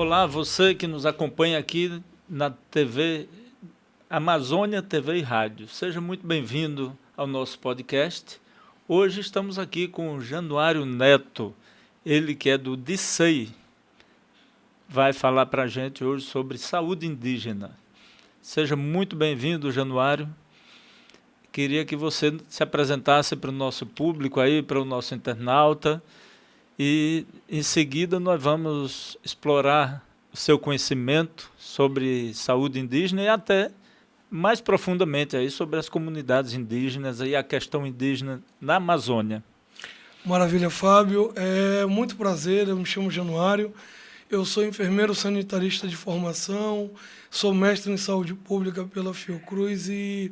Olá, você que nos acompanha aqui na TV Amazônia TV e Rádio. Seja muito bem-vindo ao nosso podcast. Hoje estamos aqui com o Januário Neto, ele que é do DICEI, vai falar para a gente hoje sobre saúde indígena. Seja muito bem-vindo, Januário. Queria que você se apresentasse para o nosso público aí, para o nosso internauta, e em seguida nós vamos explorar o seu conhecimento sobre saúde indígena e até mais profundamente aí sobre as comunidades indígenas e a questão indígena na Amazônia. Maravilha, Fábio. É muito prazer, eu me chamo Januário, eu sou enfermeiro sanitarista de formação, sou mestre em saúde pública pela Fiocruz e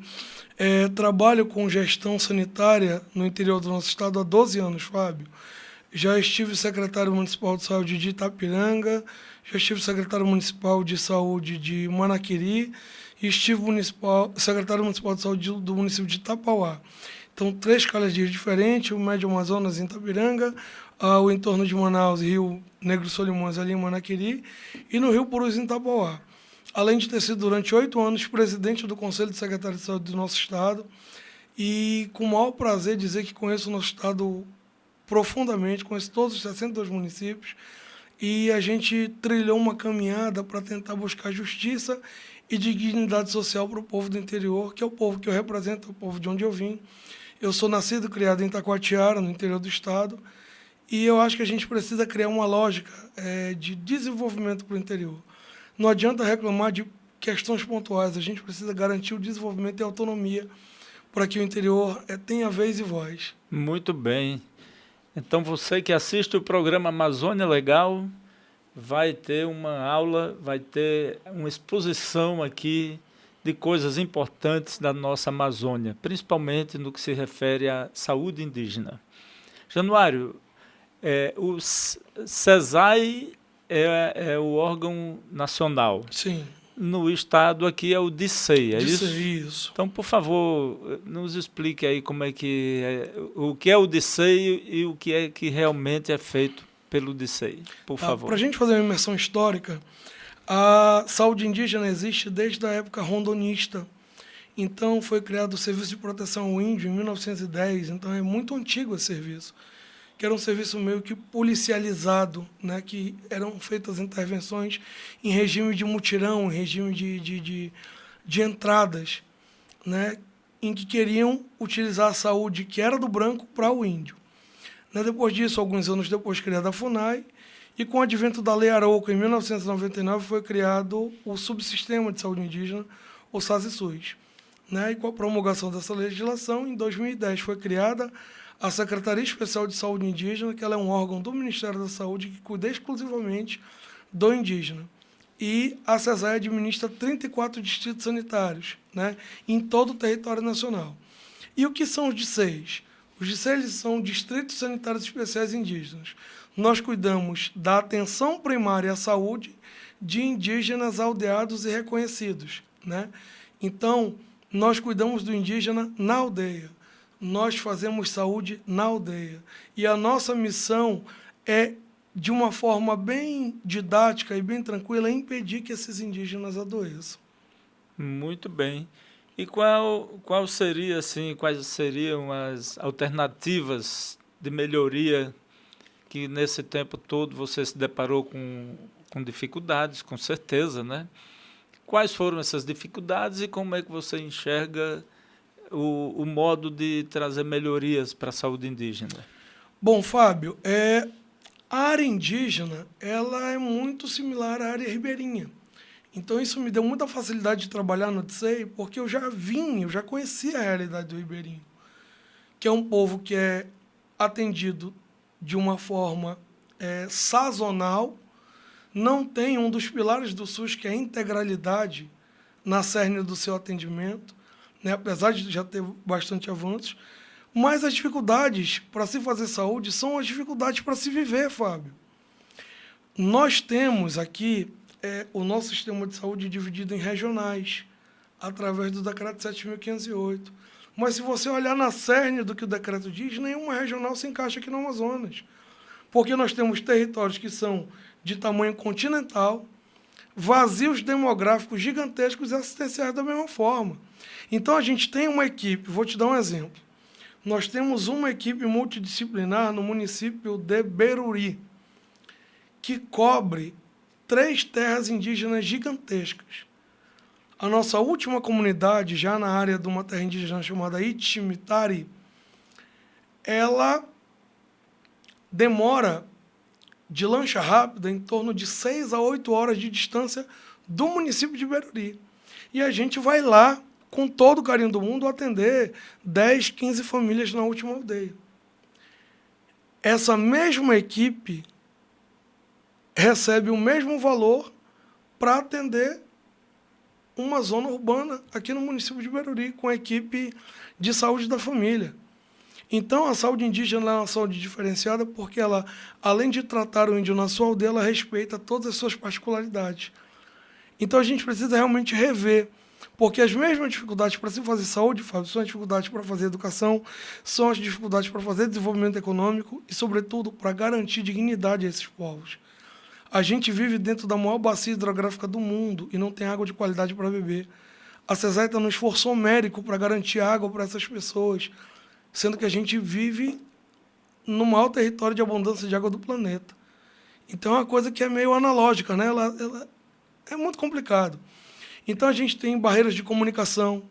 trabalho com gestão sanitária no interior do nosso estado há 12 anos, Fábio. Já estive secretário municipal de saúde de Itapiranga, já estive secretário municipal de saúde de Manaquiri e estive secretário municipal de saúde do município de Itapauá. Então, 3 calhas-dias diferentes, o Médio Amazonas em Itapiranga, o entorno de Manaus, Rio Negro Solimões ali em Manaquiri e no Rio Purus em Itapauá. Além de ter sido durante 8 anos presidente do Conselho de Secretários de Saúde do nosso estado e com o maior prazer dizer que conheço o nosso estado profundamente, conheço todos os 62 municípios e a gente trilhou uma caminhada para tentar buscar justiça e dignidade social para o povo do interior, que é o povo que eu represento, o povo de onde eu vim. Eu sou nascido e criado em Taquatiara, no interior do estado, e eu acho que a gente precisa criar uma lógica de desenvolvimento para o interior. Não adianta reclamar de questões pontuais, a gente precisa garantir o desenvolvimento e a autonomia para que o interior tenha vez e voz. Muito bem. Então, você que assiste o programa Amazônia Legal vai ter uma aula, vai ter uma exposição aqui de coisas importantes da nossa Amazônia, principalmente no que se refere à saúde indígena. Januário, o CESAI é o órgão nacional. Sim. No estado aqui é o DICEI, é isso? Isso. Então, por favor, nos explique aí como é que o que é o DICEI e o que é que realmente é feito pelo DICEI, por favor. Para a gente fazer uma imersão histórica, a saúde indígena existe desde a época rondonista. Então, foi criado o Serviço de Proteção ao Índio em 1910, então é muito antigo esse serviço, que era um serviço meio que policializado, né, que eram feitas intervenções em regime de mutirão, em regime de entradas, né, em que queriam utilizar a saúde que era do branco para o índio. Né, depois disso, alguns anos depois, criada a FUNAI, e com o advento da Lei Arouca, em 1999, foi criado o Subsistema de Saúde Indígena, o SASI-SUS. Né, e com a promulgação dessa legislação, em 2010 foi criada a Secretaria Especial de Saúde Indígena, que ela é um órgão do Ministério da Saúde que cuida exclusivamente do indígena. E a CESAI administra 34 distritos sanitários, né, em todo o território nacional. E o que são os DICEIs? Os DICEIs são Distritos Sanitários Especiais Indígenas. Nós cuidamos da atenção primária à saúde de indígenas aldeados e reconhecidos, né? Então, nós cuidamos do indígena na aldeia. Nós fazemos saúde na aldeia. E a nossa missão é, de uma forma bem didática e bem tranquila, impedir que esses indígenas adoeçam. Muito bem. E qual seria, assim, quais seriam as alternativas de melhoria que nesse tempo todo você se deparou com dificuldades, com certeza, né? Quais foram essas dificuldades e como é que você enxerga o modo de trazer melhorias para a saúde indígena? Bom, Fábio, a área indígena ela é muito similar à área ribeirinha. Então, isso me deu muita facilidade de trabalhar no DICEI, porque eu já conhecia a realidade do ribeirinho, que é um povo que é atendido de uma forma sazonal, não tem um dos pilares do SUS, que é a integralidade na cerne do seu atendimento, né, apesar de já ter bastante avanços, mas as dificuldades para se fazer saúde são as dificuldades para se viver, Fábio. Nós temos aqui o nosso sistema de saúde dividido em regionais, através do decreto 7.508. Mas se você olhar na cerne do que o decreto diz, nenhuma regional se encaixa aqui no Amazonas. Porque nós temos territórios que são de tamanho continental, vazios demográficos gigantescos e assistenciais da mesma forma. Então, a gente tem uma equipe, vou te dar um exemplo. Nós temos uma equipe multidisciplinar no município de Beruri, que cobre 3 terras indígenas gigantescas. A nossa última comunidade, já na área de uma terra indígena chamada Itimitari, ela demora de lancha rápida em torno de 6 a 8 horas de distância do município de Beruri. E a gente vai lá, com todo o carinho do mundo, atender 10, 15 famílias na última aldeia. Essa mesma equipe recebe o mesmo valor para atender uma zona urbana aqui no município de Beruri, com a equipe de saúde da família. Então, a saúde indígena é uma saúde diferenciada porque ela, além de tratar o índio na sua aldeia, ela respeita todas as suas particularidades. Então, a gente precisa realmente rever, porque as mesmas dificuldades para se fazer saúde, Fábio, são as dificuldades para fazer educação, são as dificuldades para fazer desenvolvimento econômico e, sobretudo, para garantir dignidade a esses povos. A gente vive dentro da maior bacia hidrográfica do mundo e não tem água de qualidade para beber. A CESAI está no esforço homérico para garantir água para essas pessoas, sendo que a gente vive no maior território de abundância de água do planeta. Então, é uma coisa que é meio analógica, né? Ela é muito complicado. Então, a gente tem barreiras de comunicação.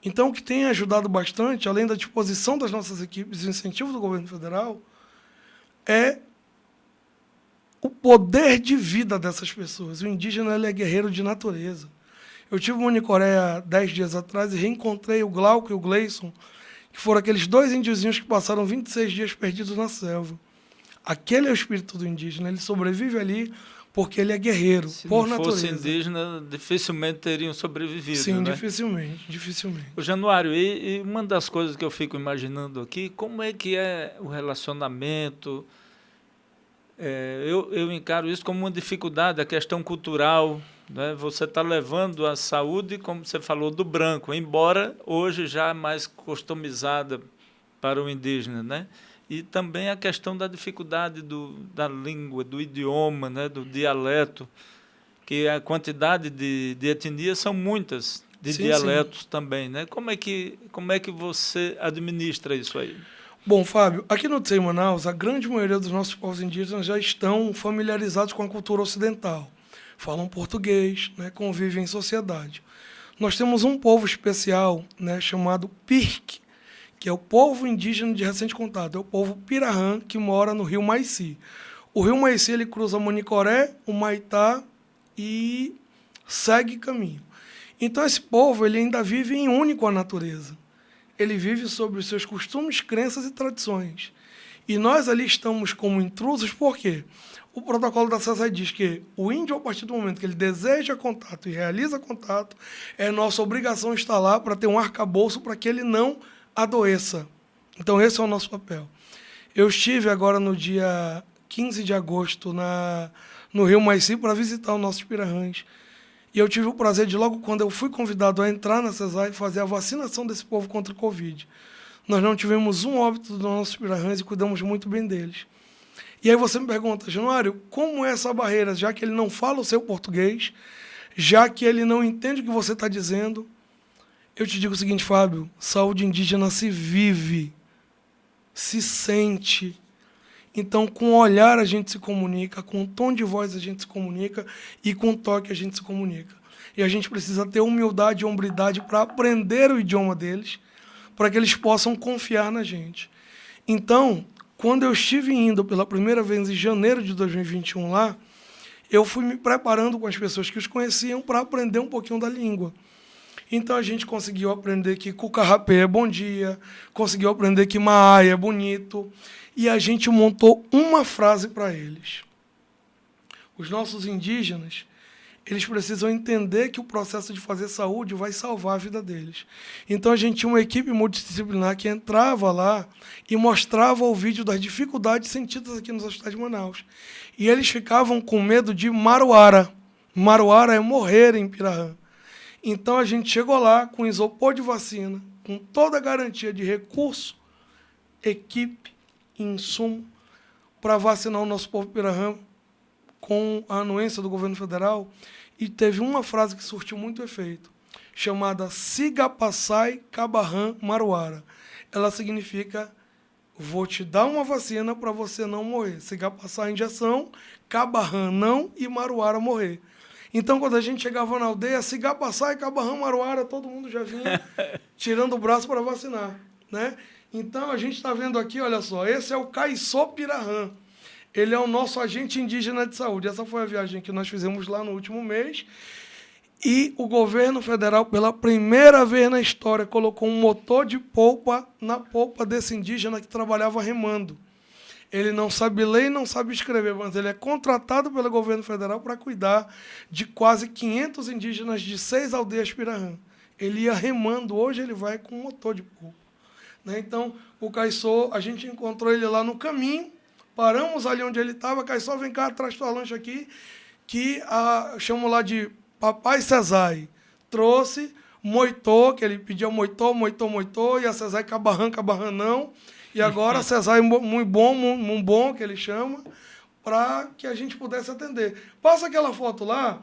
Então, o que tem ajudado bastante, além da disposição das nossas equipes e incentivo do governo federal, é o poder de vida dessas pessoas. O indígena ele é guerreiro de natureza. Eu tive uma Monicoré há 10 dias atrás e reencontrei o Glauco e o Gleison, que foram aqueles 2 índiozinhos que passaram 26 dias perdidos na selva. Aquele é o espírito do indígena, ele sobrevive ali porque ele é guerreiro, por natureza. Se não fosse indígena, dificilmente teriam sobrevivido. Sim, né? dificilmente. O Januário, e uma das coisas que eu fico imaginando aqui, como é que é o relacionamento? Eu encaro isso como uma dificuldade, a questão cultural. Né? Você está levando a saúde, como você falou, do branco, embora hoje já mais customizada para o indígena, né? E também a questão da dificuldade da língua, do idioma, né? Do dialeto, que a quantidade de etnias são muitas, de dialetos também. Né? Como é que você administra isso aí? Bom, Fábio, aqui no TCI Manaus, a grande maioria dos nossos povos indígenas já estão familiarizados com a cultura ocidental. Falam português, né, convivem em sociedade. Nós temos um povo especial, né, chamado Pirque, que é o povo indígena de recente contato, é o povo Pirahã, que mora no rio Maici. O rio Maici ele cruza Monicoré, o Maitá e segue caminho. Então, esse povo ele ainda vive em une com a natureza. Ele vive sobre os seus costumes, crenças e tradições. E nós ali estamos como intrusos, por quê? O protocolo da CESAI diz que o índio, a partir do momento que ele deseja contato e realiza contato, é nossa obrigação estar lá para ter um arcabouço para que ele não adoeça. Então, esse é o nosso papel. Eu estive agora no dia 15 de agosto no Rio Maici para visitar os nossos pirahãs. E eu tive o prazer de, logo quando eu fui convidado a entrar na CESAI, fazer a vacinação desse povo contra o Covid. Nós não tivemos um óbito dos nossos pirahãs e cuidamos muito bem deles. E aí você me pergunta, Januário, como é essa barreira, já que ele não fala o seu português, já que ele não entende o que você está dizendo? Eu te digo o seguinte, Fábio, saúde indígena se vive, se sente. Então, com o olhar a gente se comunica, com o tom de voz a gente se comunica e com o toque a gente se comunica. E a gente precisa ter humildade e hombridade para aprender o idioma deles, para que eles possam confiar na gente. Então, quando eu estive indo pela primeira vez em janeiro de 2021 lá, eu fui me preparando com as pessoas que os conheciam para aprender um pouquinho da língua. Então, a gente conseguiu aprender que cucarrapé é bom dia, conseguiu aprender que maai é bonito, e a gente montou uma frase para eles. Os nossos indígenas, eles precisam entender que o processo de fazer saúde vai salvar a vida deles. Então, a gente tinha uma equipe multidisciplinar que entrava lá e mostrava o vídeo das dificuldades sentidas aqui nos hospitais de Manaus. E eles ficavam com medo de maruara. Maruara é morrer em Pirahã. Então, a gente chegou lá com isopor de vacina, com toda a garantia de recurso, equipe, insumo, para vacinar o nosso povo Pirahã com a anuência do governo federal e teve uma frase que surtiu muito efeito, chamada Sigapassai Kabarran Maruara. Ela significa: vou te dar uma vacina para você não morrer. Sigapassai, injeção, Kabarran não e Maruara morrer. Então, quando a gente chegava na aldeia, Sigapassai Kabarran Maruara, todo mundo já vinha tirando o braço para vacinar, né? Então, a gente está vendo aqui, olha só, esse é o Caiçô Pirahã. Ele é o nosso agente indígena de saúde. Essa foi a viagem que nós fizemos lá no último mês. E o governo federal, pela primeira vez na história, colocou um motor de polpa na polpa desse indígena que trabalhava remando. Ele não sabe ler e não sabe escrever, mas ele é contratado pelo governo federal para cuidar de quase 500 indígenas de 6 aldeias Pirahã. Ele ia remando, hoje ele vai com um motor de polpa, né? Então, o Caiçô, a gente encontrou ele lá no caminho, paramos ali onde ele estava. Caiçô, vem cá, traz tua lancha aqui, que chamo lá de Papai Cesai. Trouxe, moitou, que ele pedia moitou, e a Cesai Cabarran não. E agora a Cesai muito bom, que ele chama, para que a gente pudesse atender. Passa aquela foto lá.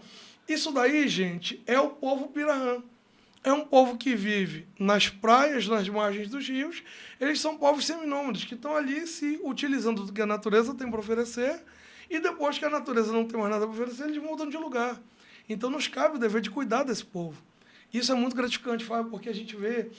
Isso daí, gente, é o povo Pirahã. É um povo que vive nas praias, nas margens dos rios. Eles são povos seminômades, que estão ali se utilizando do que a natureza tem para oferecer, e depois que a natureza não tem mais nada para oferecer, eles mudam de lugar. Então, nos cabe o dever de cuidar desse povo. Isso é muito gratificante, Fábio, porque a gente vê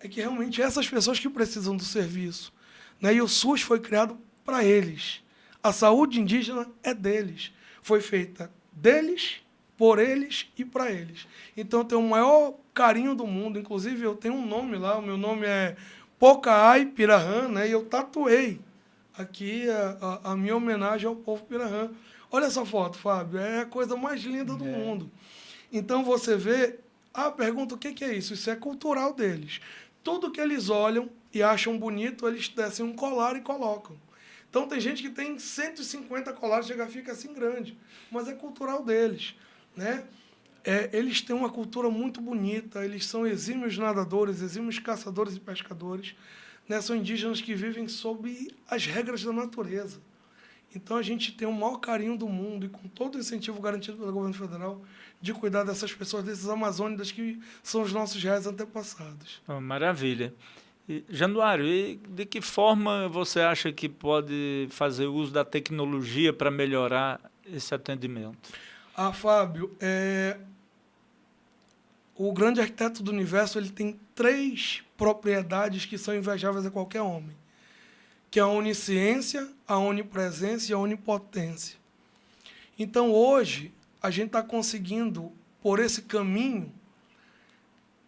que realmente essas pessoas que precisam do serviço, né? E o SUS foi criado para eles. A saúde indígena é deles. Foi feita deles, por eles e para eles. Então, eu tenho o maior carinho do mundo. Inclusive, eu tenho um nome lá, o meu nome é Pocaai Pirahã, né? E eu tatuei aqui a minha homenagem ao povo Pirahã. Olha essa foto, Fábio, é a coisa mais linda do mundo. Então, você vê, pergunta o que é isso? Isso é cultural deles. Tudo que eles olham e acham bonito, eles descem um colar e colocam. Então, tem gente que tem 150 colares, fica assim grande, mas é cultural deles, né? Eles têm uma cultura muito bonita, eles são exímios nadadores, exímios caçadores e pescadores, né? São indígenas que vivem sob as regras da natureza. Então, a gente tem o maior carinho do mundo e com todo o incentivo garantido pelo governo federal de cuidar dessas pessoas, desses amazônidas que são os nossos reais antepassados. Oh, maravilha. Januário, e de que forma você acha que pode fazer uso da tecnologia para melhorar esse atendimento? Fábio, o grande arquiteto do universo, ele tem 3 propriedades que são invejáveis a qualquer homem, que é a onisciência, a onipresença e a onipotência. Então, hoje, a gente está conseguindo, por esse caminho,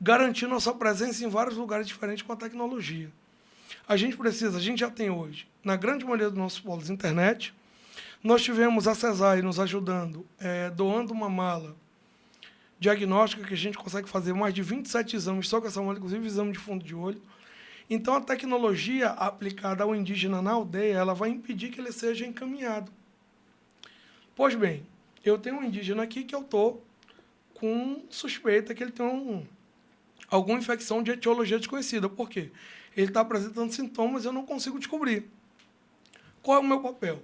garantir nossa presença em vários lugares diferentes com a tecnologia. A gente já tem hoje, na grande maioria dos nossos polos, internet. Nós tivemos a Cesai nos ajudando, doando uma mala diagnóstica, que a gente consegue fazer mais de 27 exames só com essa mala, inclusive exame de fundo de olho. Então, a tecnologia aplicada ao indígena na aldeia, ela vai impedir que ele seja encaminhado. Pois bem, eu tenho um indígena aqui que eu estou com suspeita que ele tem alguma infecção de etiologia desconhecida. Por quê? Ele está apresentando sintomas e eu não consigo descobrir. Qual é o meu papel?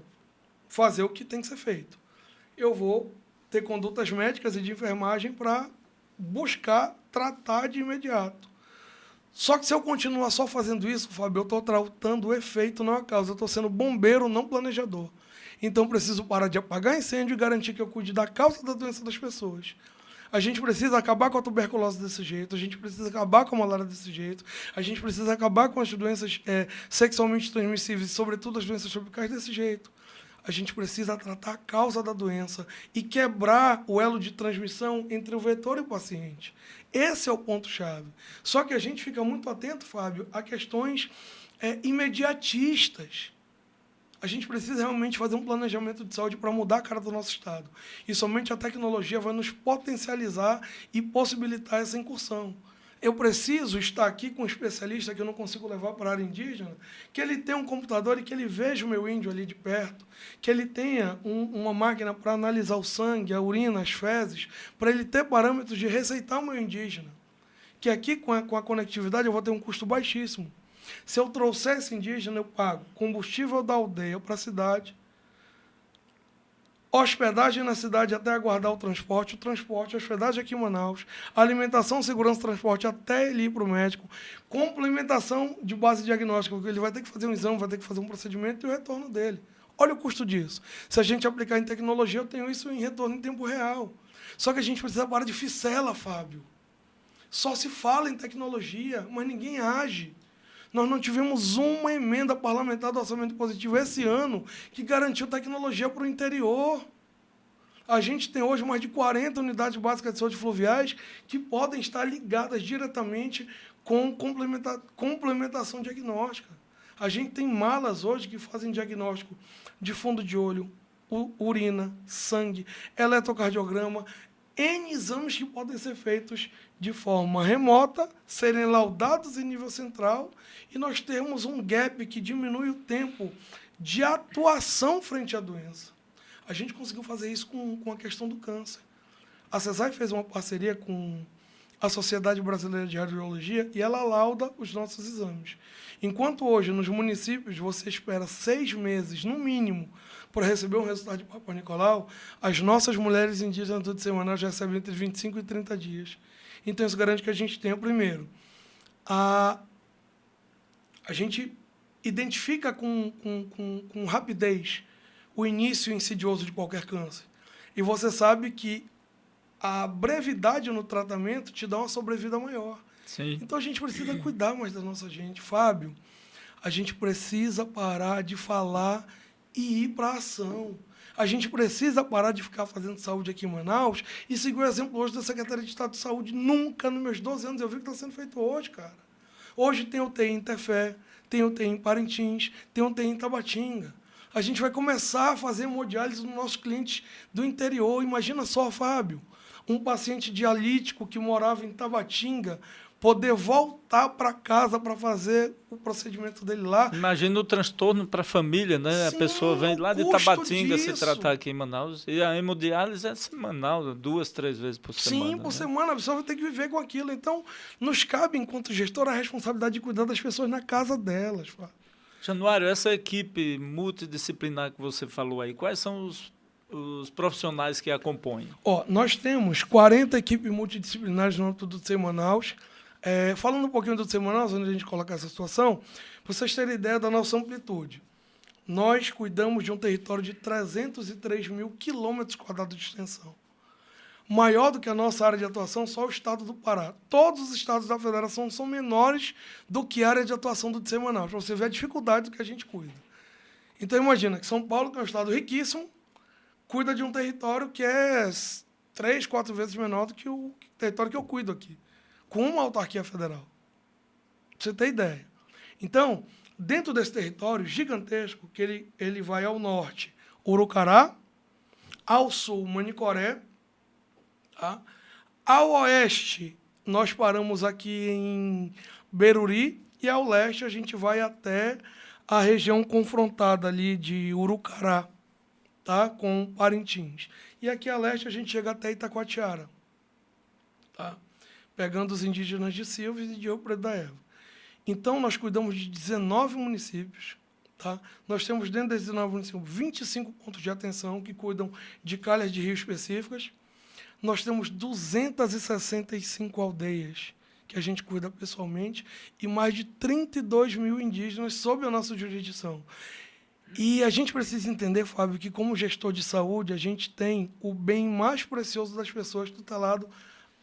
Fazer o que tem que ser feito. Eu vou ter condutas médicas e de enfermagem para buscar tratar de imediato. Só que se eu continuar só fazendo isso, Fábio, eu estou tratando o efeito, não a causa. Eu estou sendo bombeiro, não planejador. Então, preciso parar de apagar incêndio e garantir que eu cuide da causa da doença das pessoas. A gente precisa acabar com a tuberculose desse jeito, a gente precisa acabar com a malária desse jeito, a gente precisa acabar com as doenças sexualmente transmissíveis, sobretudo as doenças tropicais, desse jeito. A gente precisa tratar a causa da doença e quebrar o elo de transmissão entre o vetor e o paciente. Esse é o ponto-chave. Só que a gente fica muito atento, Fábio, a questões imediatistas. A gente precisa realmente fazer um planejamento de saúde para mudar a cara do nosso Estado. E somente a tecnologia vai nos potencializar e possibilitar essa incursão. Eu preciso estar aqui com um especialista que eu não consigo levar para a área indígena, que ele tenha um computador e que ele veja o meu índio ali de perto, que ele tenha uma máquina para analisar o sangue, a urina, as fezes, para ele ter parâmetros de receitar o meu indígena. Que aqui, com a conectividade, eu vou ter um custo baixíssimo. Se eu trouxer esse indígena, eu pago combustível da aldeia para a cidade, hospedagem na cidade até aguardar o transporte, a hospedagem aqui em Manaus, alimentação, segurança, transporte até ele ir para o médico, complementação de base diagnóstica, porque ele vai ter que fazer um exame, vai ter que fazer um procedimento e o retorno dele. Olha o custo disso. Se a gente aplicar em tecnologia, eu tenho isso em retorno em tempo real. Só que a gente precisa parar de ficela, Fábio. Só se fala em tecnologia, mas ninguém age. Nós não tivemos uma emenda parlamentar do orçamento positivo esse ano que garantiu tecnologia para o interior. A gente tem hoje mais de 40 unidades básicas de saúde fluviais que podem estar ligadas diretamente com complementação diagnóstica. A gente tem malas hoje que fazem diagnóstico de fundo de olho, urina, sangue, eletrocardiograma, N exames que podem ser feitos de forma remota, serem laudados em nível central, e nós temos um gap que diminui o tempo de atuação frente à doença. A gente conseguiu fazer isso com a questão do câncer. A CESAI fez uma parceria com a Sociedade Brasileira de Radiologia e ela lauda os nossos exames. Enquanto hoje, nos municípios, você espera 6 meses, no mínimo, para receber um resultado de Papa Nicolau, as nossas mulheres indígenas do semanal já recebem entre 25 e 30 dias. Então, isso garante que a gente tenha, primeiro, a gente identifica com rapidez o início insidioso de qualquer câncer. E você sabe que a brevidade no tratamento te dá uma sobrevida maior. Sim. Então, a gente precisa cuidar mais da nossa gente. Fábio, a gente precisa parar de falar e ir para a ação. A gente precisa parar de ficar fazendo saúde aqui em Manaus e seguir o exemplo hoje da Secretaria de Estado de Saúde. Nunca, nos meus 12 anos, eu vi o que está sendo feito hoje, cara. Hoje tem UTI em Tefé, tem UTI em Parintins, tem UTI em Tabatinga. A gente vai começar a fazer hemodiálise nos nossos clientes do interior. Imagina só, Fábio, um paciente dialítico que morava em Tabatinga poder voltar para casa para fazer o procedimento dele lá. Imagina o transtorno para a família, né? Sim, a pessoa vem lá de o custo Tabatinga se disso. tratar aqui em Manaus e a hemodiálise é semanal, 2, 3 vezes por semana. Sim, por né? semana, a pessoa vai ter que viver com aquilo. Então, nos cabe, enquanto gestor, a responsabilidade de cuidar das pessoas na casa delas. Fábio. Januário, essa equipe multidisciplinar que você falou aí, quais são os profissionais que a compõem? Nós temos 40 equipes multidisciplinares no âmbito do DCE Manaus. Falando um pouquinho do DCE Manaus, onde a gente coloca essa situação, para vocês terem ideia da nossa amplitude. Nós cuidamos de um território de 303 mil quilômetros quadrados de extensão. Maior do que a nossa área de atuação, só o estado do Pará. Todos os estados da federação são menores do que a área de atuação do DCE Manaus, para você ver a dificuldade do que a gente cuida. Então, imagina que São Paulo, que é um estado riquíssimo, cuida de um território que é 3, 4 vezes menor do que o território que eu cuido aqui, com uma autarquia federal. Pra você ter ideia. Então, dentro desse território gigantesco, que ele vai ao norte, Urucará, ao sul, Manicoré, tá? Ao oeste, nós paramos aqui em Beruri, e ao leste a gente vai até a região confrontada ali de Urucará, tá? Com Parintins. E aqui a leste a gente chega até Itacoatiara, tá? Pegando os indígenas de Silves e de Rio Preto da Eva. Então, nós cuidamos de 19 municípios. Tá? Nós temos dentro desses 19 municípios 25 pontos de atenção que cuidam de calhas de rio específicas. Nós temos 265 aldeias que a gente cuida pessoalmente e mais de 32 mil indígenas sob a nossa jurisdição. E a gente precisa entender, Fábio, que como gestor de saúde, a gente tem o bem mais precioso das pessoas tutelado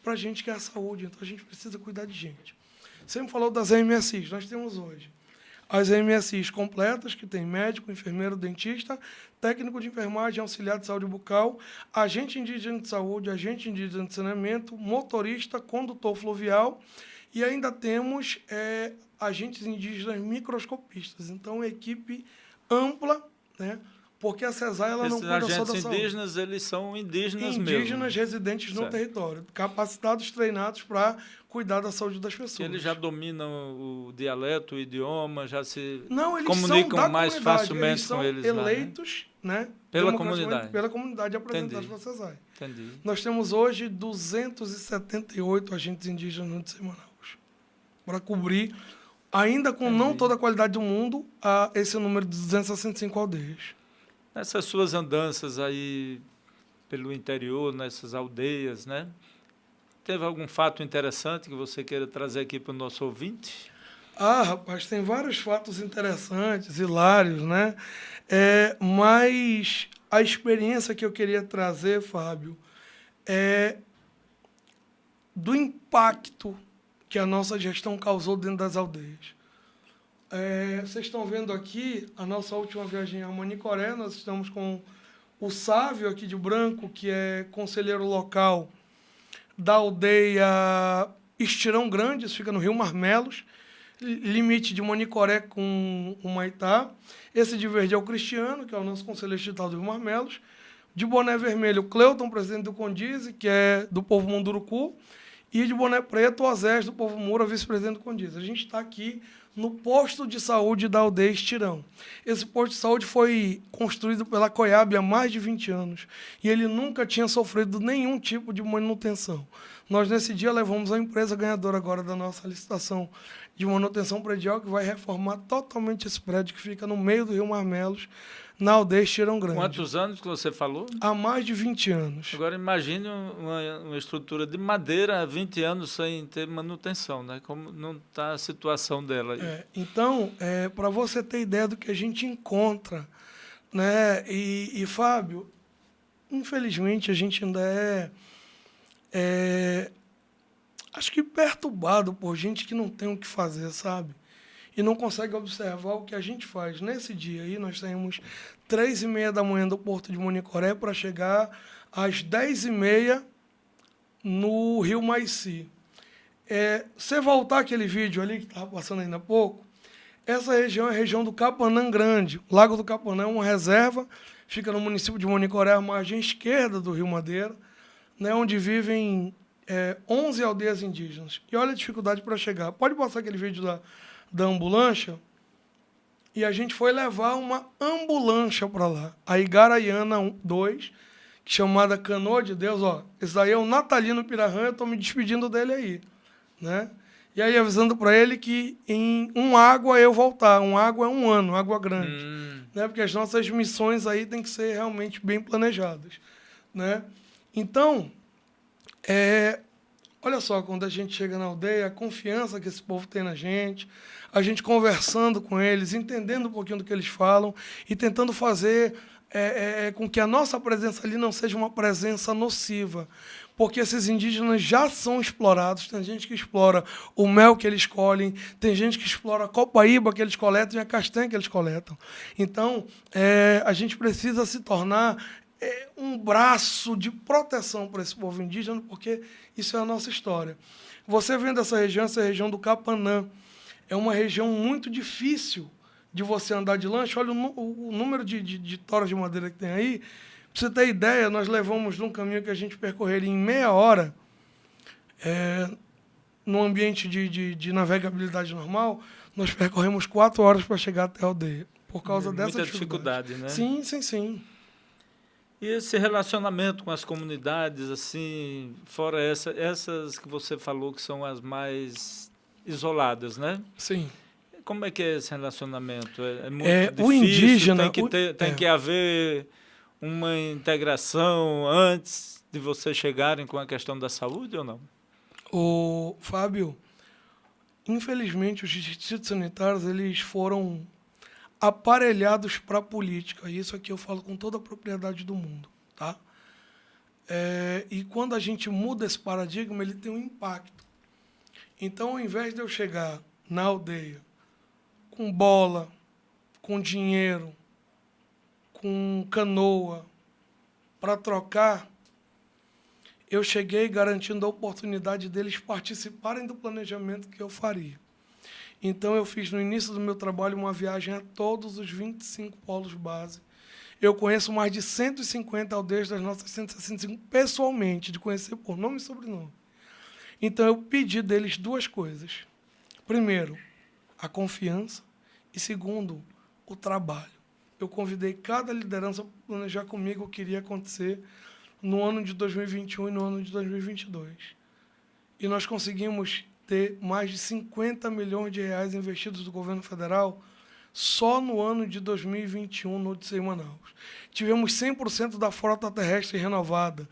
para a gente, que é a saúde. Então, a gente precisa cuidar de gente. Você me falou das EMSIs. Nós temos hoje as EMSIs completas, que tem médico, enfermeiro, dentista, técnico de enfermagem, auxiliar de saúde bucal, agente indígena de saúde, agente indígena de saneamento, motorista, condutor fluvial, e ainda temos agentes indígenas microscopistas. Então, equipe ampla, né? Porque a CESAI ela não cuida só da saúde. Esses agentes indígenas, eles são indígenas mesmo. Indígenas residentes no território, capacitados, treinados para cuidar da saúde das pessoas. Eles já dominam o dialeto, o idioma, já se eles comunicam mais facilmente com eles lá, eleitos, né? Pela comunidade. Pela comunidade apresentados pela CESAI. Entendi. Nós temos hoje 278 agentes indígenas no DCE Manaus para cobrir, ainda com não toda a qualidade do mundo, esse número de 265 aldeias. Nessas suas andanças aí pelo interior, nessas aldeias, né? Teve algum fato interessante que você queira trazer aqui para o nosso ouvinte? Ah, rapaz, tem vários fatos interessantes, hilários, né? Mas a experiência que eu queria trazer, Fábio, é do impacto que a nossa gestão causou dentro das aldeias. Vocês estão vendo aqui a nossa última viagem a Manicoré. Nós estamos com o Sávio aqui de branco, que é conselheiro local da aldeia Estirão Grande, isso fica no Rio Marmelos, limite de Manicoré com o Humaitá. Esse de verde é o Cristiano, que é o nosso conselheiro distrital do Rio Marmelos. De boné vermelho, o Cleuton, presidente do Condize, que é do povo Munduruku. E de boné preto, o Azés, do povo Moura, vice-presidente do Condize. A gente está aqui no posto de saúde da aldeia Estirão. Esse posto de saúde foi construído pela Coiab há mais de 20 anos e ele nunca tinha sofrido nenhum tipo de manutenção. Nós, nesse dia, levamos a empresa ganhadora agora da nossa licitação de manutenção predial, que vai reformar totalmente esse prédio que fica no meio do Rio Marmelos, na aldeia Estirão Grande. Quantos anos que você falou? Há mais de 20 anos. Agora imagine uma estrutura de madeira há 20 anos sem ter manutenção, né? Como não está a situação dela aí. Então, para você ter ideia do que a gente encontra, né? E Fábio, infelizmente a gente ainda acho que perturbado por gente que não tem o que fazer, sabe? E não consegue observar o que a gente faz. Nesse dia aí, nós saímos 3h30 da manhã do Porto de Manicoré para chegar às 10h30 no Rio Maici. Você voltar aquele vídeo ali que estava passando ainda há pouco, essa região é a região do Capanã Grande. O Lago do Capanã é uma reserva, fica no município de Manicoré, à margem esquerda do Rio Madeira, né, onde vivem 11 aldeias indígenas. E olha a dificuldade para chegar. Pode passar aquele vídeo da ambulância? E a gente foi levar uma ambulância para lá. A Igaraiana 2, chamada Canoa de Deus. Ó, esse daí é o Natalino Pirahã, eu estou me despedindo dele aí, né? E aí avisando para ele que em água eu voltar. Água é 1 ano, água grande. Né? Porque as nossas missões aí têm que ser realmente bem planejadas, né? Então, olha só, quando a gente chega na aldeia, a confiança que esse povo tem na gente, a gente conversando com eles, entendendo um pouquinho do que eles falam e tentando fazer com que a nossa presença ali não seja uma presença nociva. Porque esses indígenas já são explorados. Tem gente que explora o mel que eles colhem, tem gente que explora a copaíba que eles coletam e a castanha que eles coletam. Então, a gente precisa se tornar um braço de proteção para esse povo indígena, porque isso é a nossa história. Você vendo essa região do Capanã, é uma região muito difícil de você andar de lancha. Olha o número de toras de madeira que tem aí. Para você ter ideia, nós levamos num caminho que a gente percorreria em meia hora, num ambiente de navegabilidade normal, nós percorremos 4 horas para chegar até a aldeia, por causa dessa dificuldade, né? Sim, sim, sim. E esse relacionamento com as comunidades, assim, fora essas que você falou que são as mais isoladas, né? Sim. Como é que é esse relacionamento? É muito difícil? O indígena... Tem que haver uma integração antes de vocês chegarem com a questão da saúde ou não? Fábio, infelizmente os distritos sanitários eles foram aparelhados para a política. E isso aqui eu falo com toda a propriedade do mundo, tá? E quando a gente muda esse paradigma, ele tem um impacto. Então, ao invés de eu chegar na aldeia com bola, com dinheiro, com canoa, para trocar, eu cheguei garantindo a oportunidade deles participarem do planejamento que eu faria. Então, eu fiz no início do meu trabalho uma viagem a todos os 25 polos base. Eu conheço mais de 150 aldeias das nossas 165 pessoalmente, de conhecer por nome e sobrenome. Então, eu pedi deles 2 coisas. Primeiro, a confiança. E segundo, o trabalho. Eu convidei cada liderança para planejar comigo o que iria acontecer no ano de 2021 e no ano de 2022. E nós conseguimos ter mais de 50 milhões de reais investidos do governo federal só no ano de 2021 no Odisseia Manaus. Tivemos 100% da frota terrestre renovada,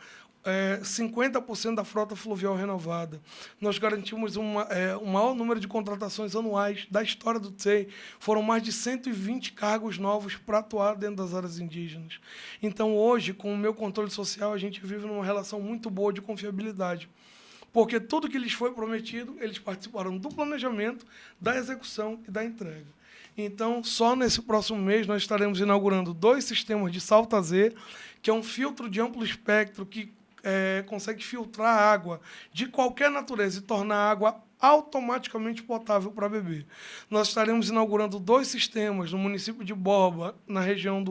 50% da frota fluvial renovada. Nós garantimos o maior número de contratações anuais da história do TSEI. Foram mais de 120 cargos novos para atuar dentro das áreas indígenas. Então, hoje, com o meu controle social, a gente vive numa relação muito boa de confiabilidade. Porque tudo que lhes foi prometido, eles participaram do planejamento, da execução e da entrega. Então, só nesse próximo mês, nós estaremos inaugurando 2 sistemas de Salta Z, que é um filtro de amplo espectro que consegue filtrar a água de qualquer natureza e tornar a água automaticamente potável para beber. Nós estaremos inaugurando 2 sistemas no município de Borba, na região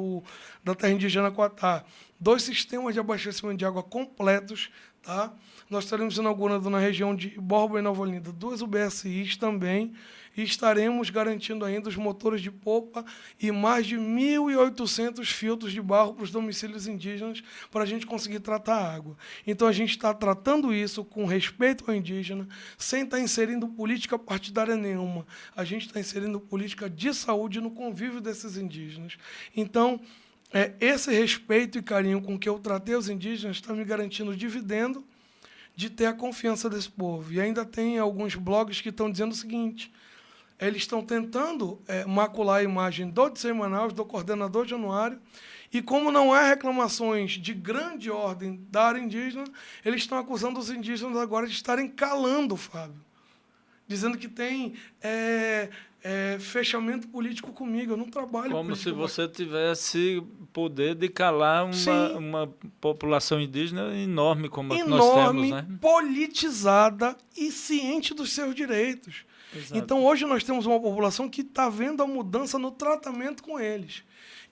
da terra indígena Quatá. 2 sistemas de abastecimento de água completos. Tá? Nós estaremos inaugurando na região de Borba e Nova Olinda 2 UBSIs também, e estaremos garantindo ainda os motores de popa e mais de 1.800 filtros de barro para os domicílios indígenas para a gente conseguir tratar a água. Então, a gente está tratando isso com respeito ao indígena, sem estar inserindo política partidária nenhuma. A gente está inserindo política de saúde no convívio desses indígenas. Então, esse respeito e carinho com que eu tratei os indígenas está me garantindo o dividendo de ter a confiança desse povo. E ainda tem alguns blogs que estão dizendo o seguinte: eles estão tentando macular a imagem do Odisseia Manaus, do coordenador Januário, e como não há reclamações de grande ordem da área indígena, eles estão acusando os indígenas agora de estarem calando o Fábio, dizendo que tem fechamento político comigo. Eu não trabalho como se político. você tivesse poder de calar uma população indígena enorme como a que nós temos, né? Politizada e ciente dos seus direitos. Exato. Então, hoje nós temos uma população que está vendo a mudança no tratamento com eles.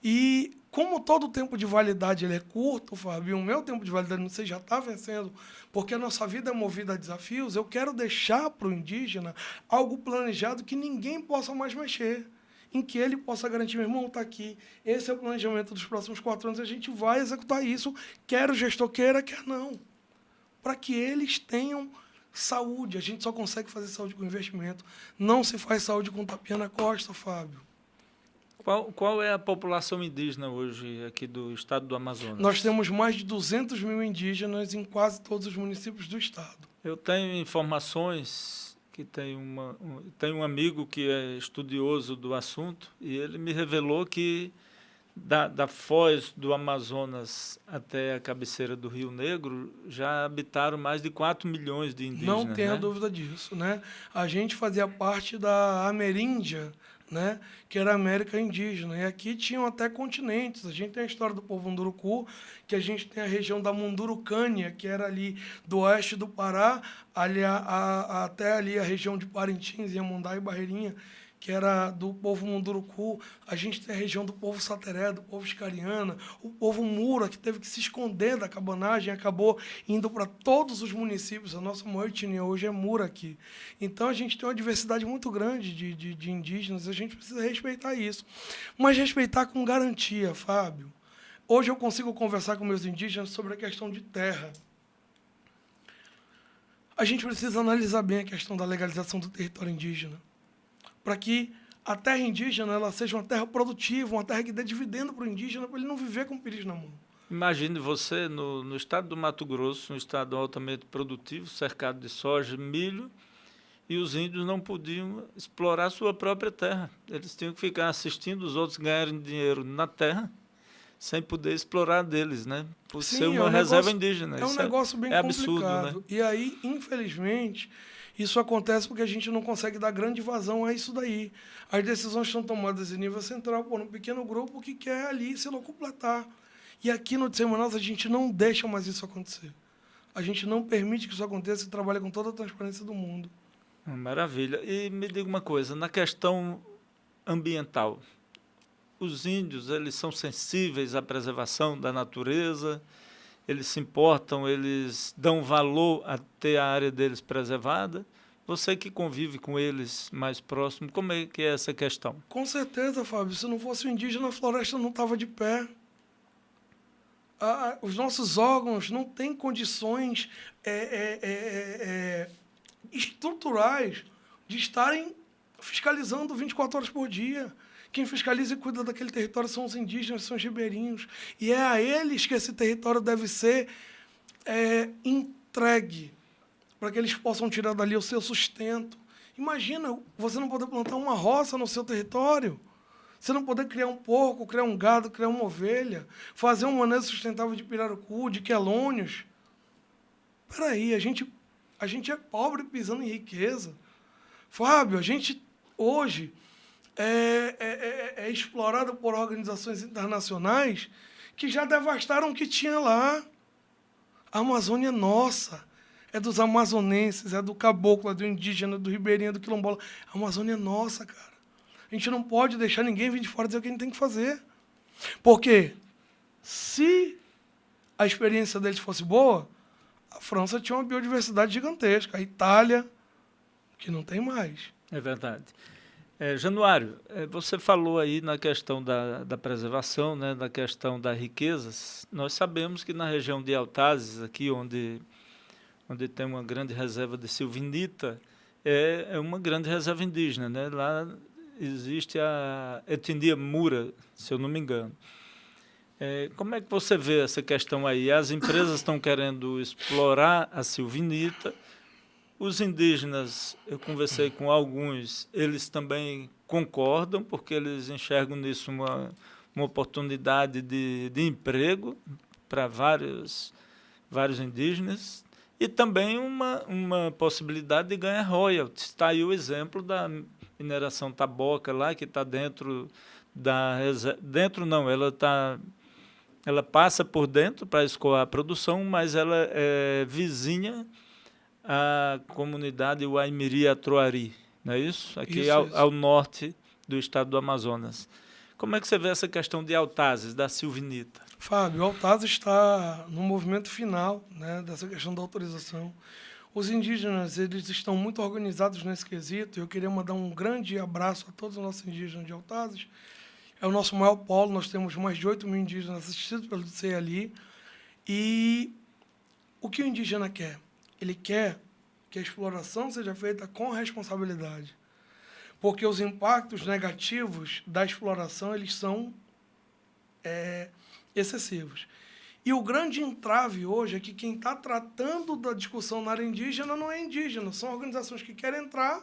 E como todo o tempo de validade ele é curto, Fábio, o meu tempo de validade você já está vencendo, porque a nossa vida é movida a desafios, eu quero deixar para o indígena algo planejado que ninguém possa mais mexer, em que ele possa garantir: meu irmão, está aqui, esse é o planejamento dos próximos 4 anos, a gente vai executar isso, quer o gestor queira, quer não, para que eles tenham saúde. A gente só consegue fazer saúde com investimento, não se faz saúde com tapinha na costa, Fábio. Qual é a população indígena hoje aqui do estado do Amazonas? Nós temos mais de 200 mil indígenas em quase todos os municípios do estado. Eu tenho informações que tem um amigo que é estudioso do assunto, e ele me revelou que da foz do Amazonas até a cabeceira do Rio Negro já habitaram mais de 4 milhões de indígenas. Não tenha dúvida disso, né? A gente fazia parte da Ameríndia, né, que era a América Indígena, e aqui tinham até continentes. A gente tem a história do povo Munduruku, que a gente tem a região da Mundurucânia, que era ali do oeste do Pará, até ali a região de Parintins, Iamundá e Barreirinha, que era do povo Munduruku. A gente tem a região do povo Sateré, do povo Iscariana, o povo Mura, que teve que se esconder da cabanagem, acabou indo para todos os municípios. A nossa maior etnia hoje é Mura aqui. Então, a gente tem uma diversidade muito grande de indígenas, a gente precisa respeitar isso. Mas respeitar com garantia, Fábio. Hoje eu consigo conversar com meus indígenas sobre a questão de terra. A gente precisa analisar bem a questão da legalização do território indígena, para que a terra indígena ela seja uma terra produtiva, uma terra que dê dividendo para o indígena, para ele não viver com pires na mão. Imagine você no estado do Mato Grosso, um estado altamente produtivo, cercado de soja, milho, e os índios não podiam explorar a sua própria terra. Eles tinham que ficar assistindo os outros ganharem dinheiro na terra, sem poder explorar deles, né? Por ser uma reserva indígena. É um negócio bem complicado, absurdo, né? E aí, infelizmente, isso acontece porque a gente não consegue dar grande vazão a isso daí. As decisões são tomadas em nível central por um pequeno grupo que quer ali se locupletar. E aqui no Odisseia Manaus a gente não deixa mais isso acontecer. A gente não permite que isso aconteça e trabalha com toda a transparência do mundo. Maravilha. E me diga uma coisa, na questão ambiental, os índios, eles são sensíveis à preservação da natureza, eles se importam, eles dão valor a ter a área deles preservada? Você que convive com eles mais próximo, como é que é essa questão? Com certeza, Fábio. Se não fosse o indígena, a floresta não estava de pé. Os nossos órgãos não têm condições estruturais de estarem fiscalizando 24 horas por dia. Quem fiscaliza e cuida daquele território são os indígenas, são os ribeirinhos. E é a eles que esse território deve ser entregue, para que eles possam tirar dali o seu sustento. Imagina você não poder plantar uma roça no seu território, você não poder criar um porco, criar um gado, criar uma ovelha, fazer um manejo sustentável de pirarucu, de quelônios. Espera aí, a gente é pobre pisando em riqueza. Fábio, a gente hoje é explorado por organizações internacionais que já devastaram o que tinha lá. A Amazônia é nossa, é dos amazonenses, é do caboclo, é do indígena, do ribeirinho, do quilombola. A Amazônia é nossa, cara. A gente não pode deixar ninguém vir de fora dizer o que a gente tem que fazer. Porque se a experiência deles fosse boa, a França tinha uma biodiversidade gigantesca, a Itália, que não tem mais. É verdade. Januário, você falou aí na questão da preservação, né, na questão das riquezas. Nós sabemos que na região de Altazes, aqui onde tem uma grande reserva de silvinita, é uma grande reserva indígena, né? Lá existe a etnia Mura, se eu não me engano. Como é que você vê essa questão aí? As empresas estão querendo explorar a silvinita. Os indígenas, eu conversei com alguns, eles também concordam, porque eles enxergam nisso uma oportunidade de emprego para vários indígenas e também uma possibilidade de ganhar royalties. Está aí o exemplo da mineração Taboca lá, que está dentro da... Dentro não, ela passa por dentro para escoar a produção, mas ela é vizinha à comunidade Uaimiri-Atroari, não é isso? Aqui Isso. Ao norte do estado do Amazonas. Como é que você vê essa questão de Altazes, da silvinita? Fábio, o Altazes está no movimento final, né, dessa questão da autorização. Os indígenas, eles estão muito organizados nesse quesito. Eu queria mandar um grande abraço a todos os nossos indígenas de Altazes. É o nosso maior polo, nós temos mais de 8 mil indígenas assistidos pelo DCE ali. E o que o indígena quer? Ele quer que a exploração seja feita com responsabilidade. Porque os impactos negativos da exploração, eles são excessivos. E o grande entrave hoje é que quem está tratando da discussão na área indígena não é indígena, são organizações que querem entrar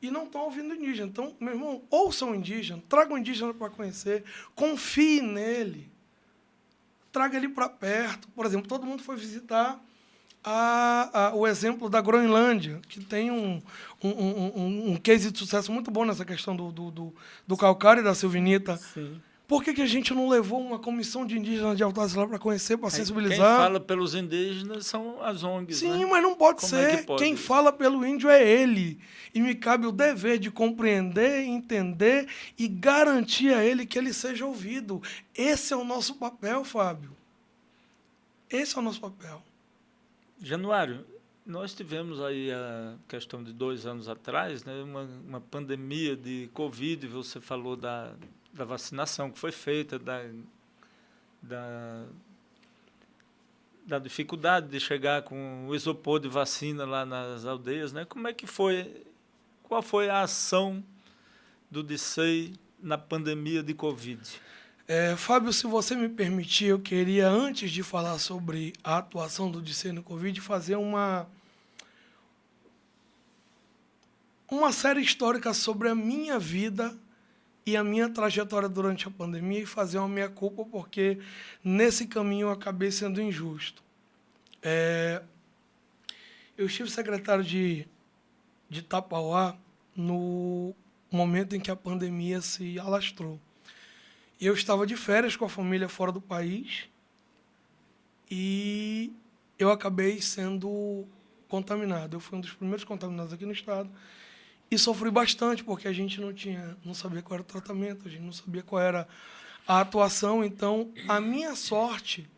e não estão ouvindo indígena. Então, meu irmão, ouçam o indígena, tragam o indígena para conhecer, confie nele, traga ele para perto. Por exemplo, todo mundo foi visitar o exemplo da Groenlândia, que tem um case de sucesso muito bom nessa questão do calcário e da silvinita. Sim. Por que a gente não levou uma comissão de indígenas de Altazes lá para conhecer, para sensibilizar? Quem fala pelos indígenas são as ONGs, Sim, né? mas não pode Como ser. é que pode Quem isso? fala pelo índio é ele. E me cabe o dever de compreender, entender e garantir a ele que ele seja ouvido. Esse é o nosso papel, Fábio. Esse é o nosso papel. Januário, nós tivemos aí a questão de 2 anos atrás, né, uma pandemia de Covid, você falou da vacinação que foi feita, da dificuldade de chegar com o isopor de vacina lá nas aldeias, né? Como é que foi, qual foi a ação do DCEI na pandemia de Covid? Fábio, se você me permitir, eu queria, antes de falar sobre a atuação do DCEI no Covid, fazer uma série histórica sobre a minha vida e a minha trajetória durante a pandemia e fazer uma meia-culpa, porque nesse caminho eu acabei sendo injusto. Eu estive secretário de Tapauá no momento em que a pandemia se alastrou. E eu estava de férias com a família fora do país e eu acabei sendo contaminado. Eu fui um dos primeiros contaminados aqui no estado e sofri bastante, porque a gente não sabia qual era o tratamento, a gente não sabia qual era a atuação. Então, a minha sorte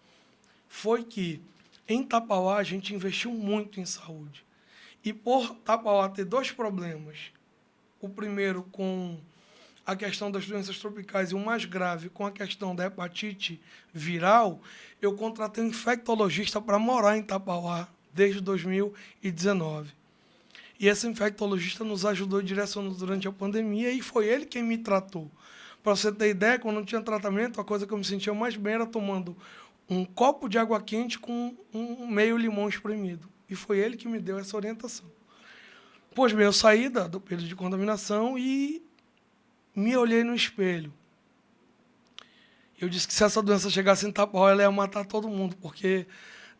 foi que, em Tapauá, a gente investiu muito em saúde. E por Tapauá ter 2 problemas, o primeiro com a questão das doenças tropicais e o mais grave com a questão da hepatite viral, eu contratei um infectologista para morar em Tapauá desde 2019. E esse infectologista nos ajudou direcionando durante a pandemia e foi ele quem me tratou. Para você ter ideia, quando não tinha tratamento, a coisa que eu me sentia mais bem era tomando um copo de água quente com um meio limão espremido. E foi ele que me deu essa orientação. Pois bem, eu saí do período de contaminação e me olhei no espelho. Eu disse que se essa doença chegasse em Tapauá, ela ia matar todo mundo, porque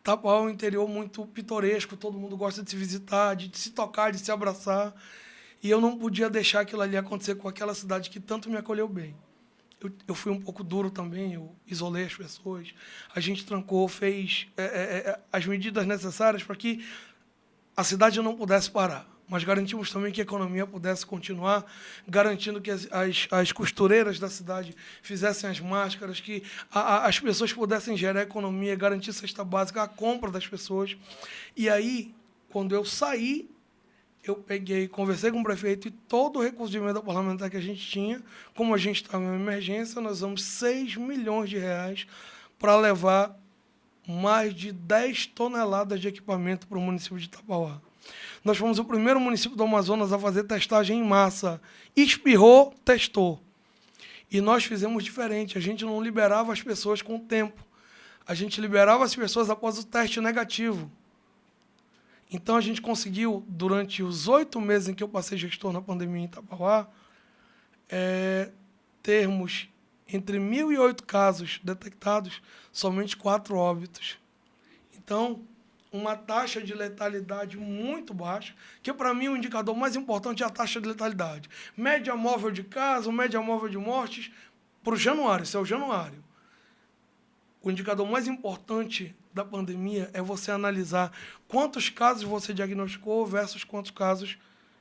Tapauá é um interior muito pitoresco, todo mundo gosta de se visitar, de se tocar, de se abraçar. E eu não podia deixar aquilo ali acontecer com aquela cidade que tanto me acolheu bem. Eu fui um pouco duro também, eu isolei as pessoas, a gente trancou, fez as medidas necessárias para que a cidade não pudesse parar. Mas garantimos também que a economia pudesse continuar, garantindo que as costureiras da cidade fizessem as máscaras, que as pessoas pudessem gerar a economia, garantir cesta básica, a compra das pessoas. E aí, quando eu saí, eu peguei, conversei com o prefeito e todo o recurso de emenda parlamentar que a gente tinha, como a gente estava em emergência, nós damos 6 milhões de reais para levar mais de 10 toneladas de equipamento para o município de Tapauá. Nós fomos o primeiro município do Amazonas a fazer testagem em massa. Espirrou, testou. E nós fizemos diferente. A gente não liberava as pessoas com o tempo. A gente liberava as pessoas após o teste negativo. Então, a gente conseguiu, durante os 8 meses em que eu passei gestor na pandemia em Tapauá, termos entre 1.008 casos detectados, somente 4 óbitos. Então, uma taxa de letalidade muito baixa, que para mim o indicador mais importante é a taxa de letalidade. Média móvel de casos, média móvel de mortes, para o januário, isso é o januário. O indicador mais importante da pandemia é você analisar quantos casos você diagnosticou versus quantos casos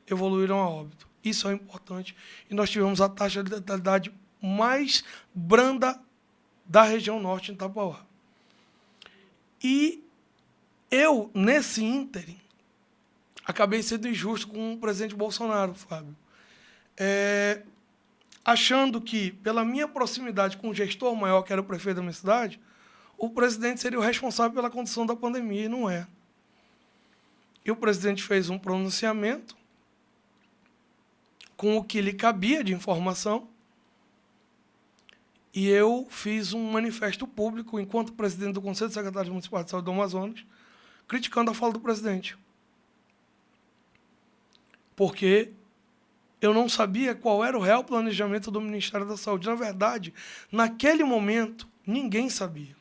evoluíram a óbito. Isso é importante. E nós tivemos a taxa de letalidade mais branda da região norte em Tapauá. E eu, nesse ínterim, acabei sendo injusto com o presidente Bolsonaro, Fábio. Achando que, pela minha proximidade com o gestor maior, que era o prefeito da minha cidade, o presidente seria o responsável pela condução da pandemia, e não é. E o presidente fez um pronunciamento com o que lhe cabia de informação, e eu fiz um manifesto público, enquanto presidente do Conselho de Secretários Municipais de Saúde do Amazonas, criticando a fala do presidente. Porque eu não sabia qual era o real planejamento do Ministério da Saúde. Na verdade, naquele momento, ninguém sabia.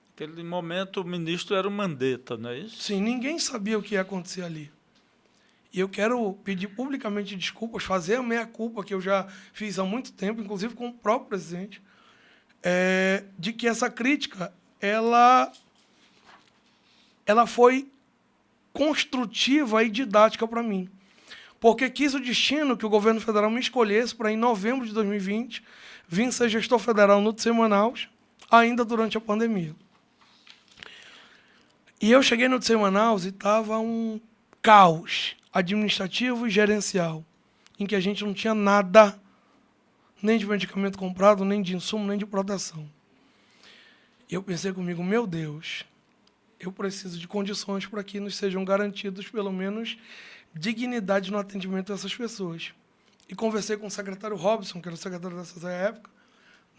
Naquele momento, o ministro era o Mandetta, não é isso? Sim, ninguém sabia o que ia acontecer ali. E eu quero pedir publicamente desculpas, fazer a meia-culpa que eu já fiz há muito tempo, inclusive com o próprio presidente, de que essa crítica, ela foi construtiva e didática para mim. Porque quis o destino que o governo federal me escolhesse para, em novembro de 2020, vir ser gestor federal no TC Manaus, ainda durante a pandemia. E eu cheguei no TC Manaus e estava um caos administrativo e gerencial, em que a gente não tinha nada, nem de medicamento comprado, nem de insumo, nem de proteção. E eu pensei comigo, meu Deus, eu preciso de condições para que nos sejam garantidos, pelo menos, dignidade no atendimento dessas pessoas. E conversei com o secretário Robson, que era o secretário dessa época,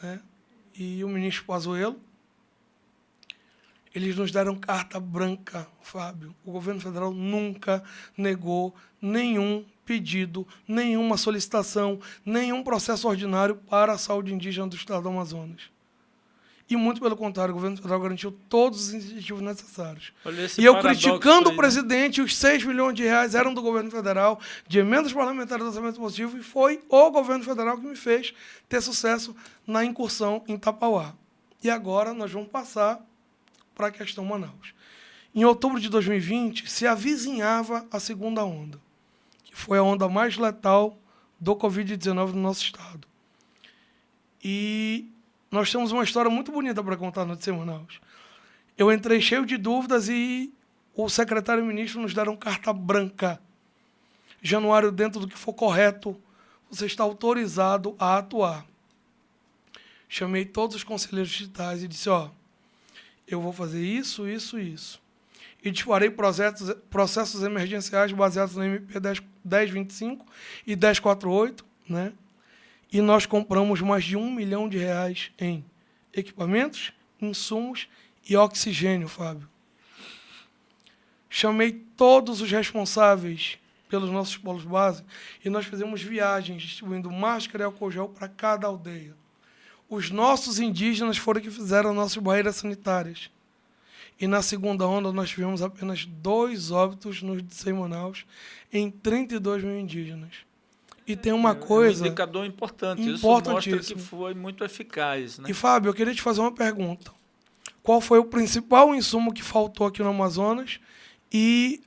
né? E o ministro Pazuello. Eles nos deram carta branca, Fábio. O governo federal nunca negou nenhum pedido, nenhuma solicitação, nenhum processo ordinário para a saúde indígena do estado do Amazonas. E, muito pelo contrário, o governo federal garantiu todos os incentivos necessários. E eu, criticando o presidente, os 6 milhões de reais eram do governo federal, de emendas parlamentares do orçamento positivo, e foi o governo federal que me fez ter sucesso na incursão em Tapauá. E agora nós vamos passar para a questão Manaus. Em outubro de 2020, se avizinhava a segunda onda, que foi a onda mais letal do Covid-19 no nosso estado. E nós temos uma história muito bonita para contar no TC Manaus. Eu entrei cheio de dúvidas e o secretário-ministro nos deram carta branca. Januário, dentro do que for correto, você está autorizado a atuar. Chamei todos os conselheiros distritais e disse, eu vou fazer isso, isso e isso. e disparei processos emergenciais baseados no MP 1025 e 1048, né? E nós compramos mais de R$ 1 milhão em equipamentos, insumos e oxigênio, Fábio. Chamei todos os responsáveis pelos nossos polos base e nós fizemos viagens distribuindo máscara e álcool gel para cada aldeia. Os nossos indígenas foram que fizeram nossas barreiras sanitárias. E na segunda onda nós tivemos apenas 2 óbitos no Dicei Manaus em 32 mil indígenas. E tem uma coisa... É um indicador importante. Isso mostra que foi muito eficaz, né? E, Fábio, eu queria te fazer uma pergunta. Qual foi o principal insumo que faltou aqui no Amazonas e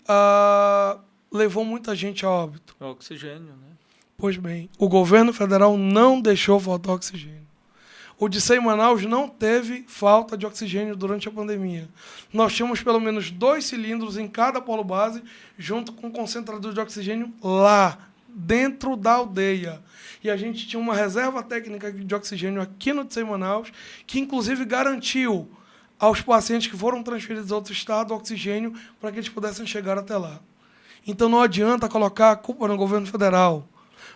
levou muita gente a óbito? O oxigênio, né? Pois bem, o governo federal não deixou faltar oxigênio. O Dicei Manaus não teve falta de oxigênio durante a pandemia. Nós tínhamos pelo menos 2 cilindros em cada polo base, junto com um concentrador de oxigênio lá, dentro da aldeia. E a gente tinha uma reserva técnica de oxigênio aqui no Dicei Manaus, que inclusive garantiu aos pacientes que foram transferidos a outro estado oxigênio para que eles pudessem chegar até lá. Então não adianta colocar a culpa no governo federal.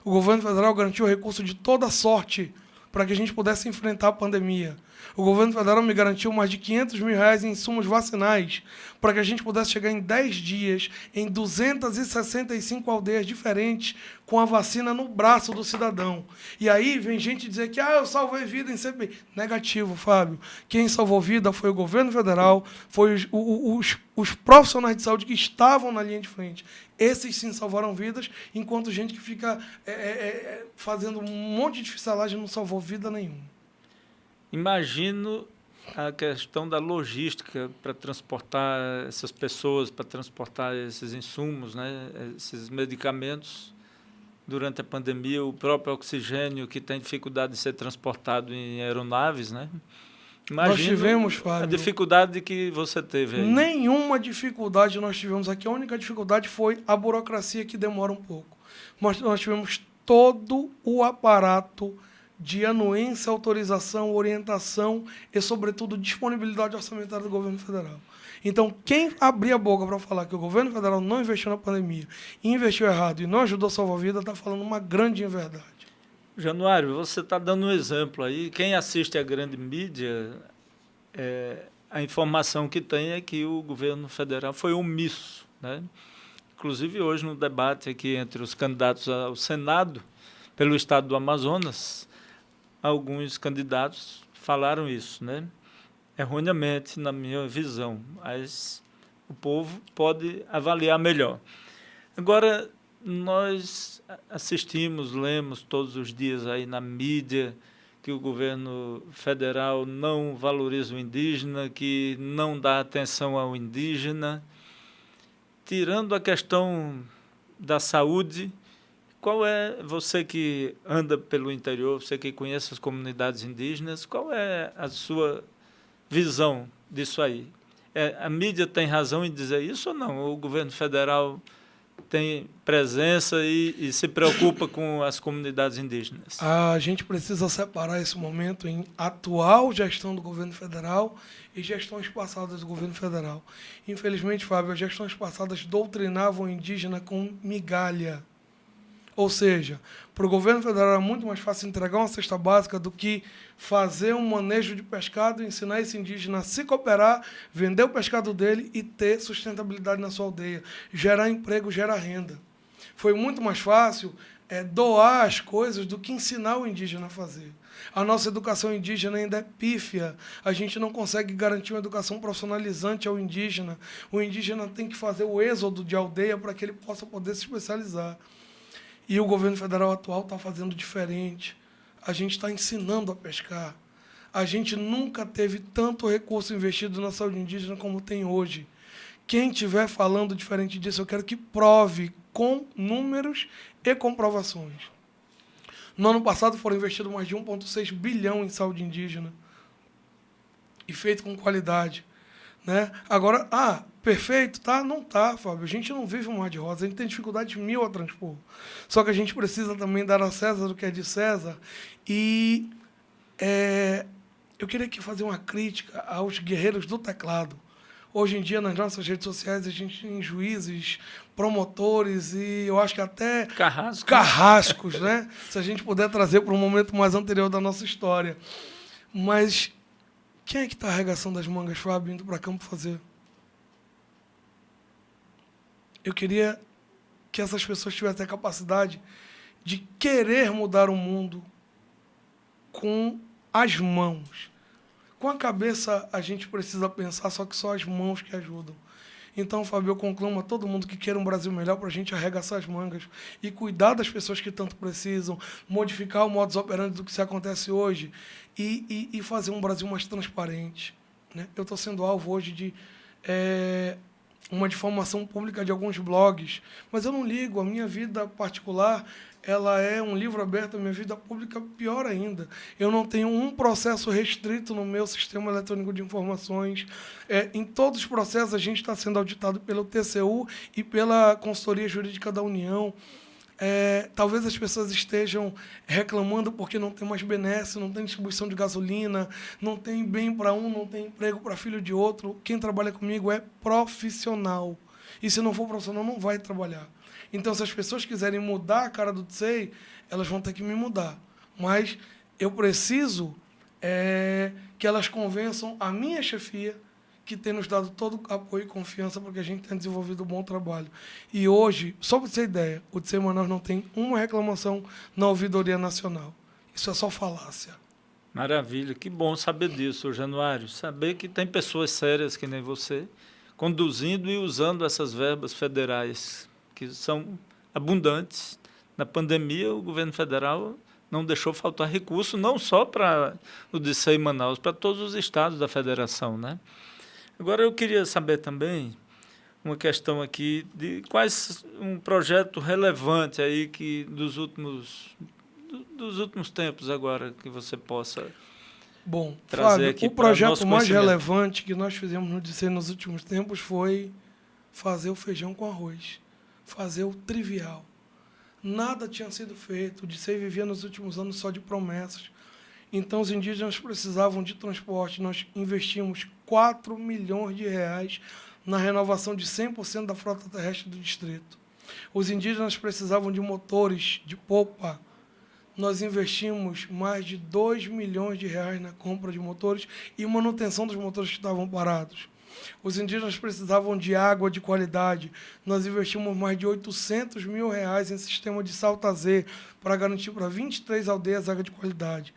O governo federal garantiu recurso de toda sorte para que a gente pudesse enfrentar a pandemia. O governo federal me garantiu mais de R$500 mil em insumos vacinais para que a gente pudesse chegar em 10 dias em 265 aldeias diferentes com a vacina no braço do cidadão. E aí vem gente dizer que eu salvei vida em CPI. Negativo, Fábio. Quem salvou vida foi o governo federal, foi os profissionais de saúde que estavam na linha de frente. Esses sim salvaram vidas, enquanto gente que fica fazendo um monte de fiscalagem não salvou vida nenhuma. Imagino a questão da logística para transportar essas pessoas, para transportar esses insumos, né, esses medicamentos. Durante a pandemia, o próprio oxigênio, que tem dificuldade de ser transportado em aeronaves, né? Imagino nós tivemos, Fábio, a dificuldade que você teve aí. Nenhuma dificuldade nós tivemos aqui. A única dificuldade foi a burocracia, que demora um pouco. Mas nós tivemos todo o aparato de anuência, autorização, orientação e, sobretudo, disponibilidade orçamentária do governo federal. Então, quem abrir a boca para falar que o governo federal não investiu na pandemia, investiu errado e não ajudou a salvar a vida, está falando uma grande inverdade. Januário, você está dando um exemplo aí. Quem assiste à grande mídia, a informação que tem é que o governo federal foi omisso, né? Inclusive, hoje, no debate aqui entre os candidatos ao Senado, pelo estado do Amazonas, alguns candidatos falaram isso, né? Erroneamente, na minha visão, mas o povo pode avaliar melhor. Agora, nós assistimos, lemos todos os dias aí na mídia que o governo federal não valoriza o indígena, que não dá atenção ao indígena. Tirando a questão da saúde, qual é, você que anda pelo interior, você que conhece as comunidades indígenas, qual é a sua visão disso aí? A mídia tem razão em dizer isso ou não? O governo federal tem presença e se preocupa com as comunidades indígenas? A gente precisa separar esse momento em atual gestão do governo federal e gestões passadas do governo federal. Infelizmente, Fábio, as gestões passadas doutrinavam o indígena com migalha. Ou seja, para o governo federal era muito mais fácil entregar uma cesta básica do que fazer um manejo de pescado, ensinar esse indígena a se cooperar, vender o pescado dele e ter sustentabilidade na sua aldeia, gerar emprego, gerar renda. Foi muito mais fácil doar as coisas do que ensinar o indígena a fazer. A nossa educação indígena ainda é pífia. A gente não consegue garantir uma educação profissionalizante ao indígena. O indígena tem que fazer o êxodo de aldeia para que ele possa poder se especializar. E o governo federal atual está fazendo diferente. A gente está ensinando a pescar. A gente nunca teve tanto recurso investido na saúde indígena como tem hoje. Quem estiver falando diferente disso, eu quero que prove com números e comprovações. No ano passado foram investidos mais de 1,6 bilhão em saúde indígena. E feito com qualidade. Né? Agora, perfeito, tá? Não tá, Fábio. A gente não vive um mar de rosa, a gente tem dificuldade mil a transpor. Só que a gente precisa também dar a César o que é de César. E eu queria aqui fazer uma crítica aos guerreiros do teclado. Hoje em dia, nas nossas redes sociais, a gente tem juízes, promotores e eu acho que até carrascos, né? Se a gente puder trazer para um momento mais anterior da nossa história. Mas quem é que está arregaçando as mangas, Fábio, indo para campo fazer? Eu queria que essas pessoas tivessem a capacidade de querer mudar o mundo com as mãos. Com a cabeça a gente precisa pensar, só que só as mãos que ajudam. Então, Fábio, eu conclamo a todo mundo que queira um Brasil melhor para a gente arregaçar as mangas e cuidar das pessoas que tanto precisam, modificar o modus operandi do que se acontece hoje e fazer um Brasil mais transparente, né? Eu estou sendo alvo hoje de uma difamação pública de alguns blogs, mas eu não ligo, a minha vida particular ela é um livro aberto, a minha vida pública pior ainda. Eu não tenho um processo restrito no meu sistema eletrônico de informações. Em todos os processos, a gente está sendo auditado pelo TCU e pela Consultoria Jurídica da União. Talvez as pessoas estejam reclamando porque não tem mais benesse, não tem distribuição de gasolina, não tem bem para um, não tem emprego para filho de outro. Quem trabalha comigo é profissional. E se não for profissional, não vai trabalhar. Então, se as pessoas quiserem mudar a cara do TSEI, elas vão ter que me mudar. Mas eu preciso que elas convençam a minha chefia, que tem nos dado todo o apoio e confiança para que a gente tenha desenvolvido um bom trabalho. E hoje, só para você ter ideia, o TSEI Manaus não tem uma reclamação na Ouvidoria Nacional. Isso é só falácia. Maravilha, que bom saber disso, Januário. Saber que tem pessoas sérias que nem você, conduzindo e usando essas verbas federais, que são abundantes. Na pandemia, o governo federal não deixou faltar recurso, não só para o DCEI Manaus, para todos os estados da federação, né? Agora, eu queria saber também uma questão aqui de quais um projeto relevante aí que dos últimos tempos agora que você possa trazer Fábio, aqui. O projeto mais relevante que nós fizemos no DCEI nos últimos tempos foi fazer o feijão com arroz, fazer o trivial. Nada tinha sido feito, o DCEI vivia nos últimos anos só de promessas. Então, os indígenas precisavam de transporte. Nós investimos 4 milhões de reais na renovação de 100% da frota terrestre do distrito. Os indígenas precisavam de motores de popa. Nós investimos mais de 2 milhões de reais na compra de motores e manutenção dos motores que estavam parados. Os indígenas precisavam de água de qualidade. Nós investimos mais de 800 mil reais em sistema de salta-Z para garantir para 23 aldeias água de qualidade.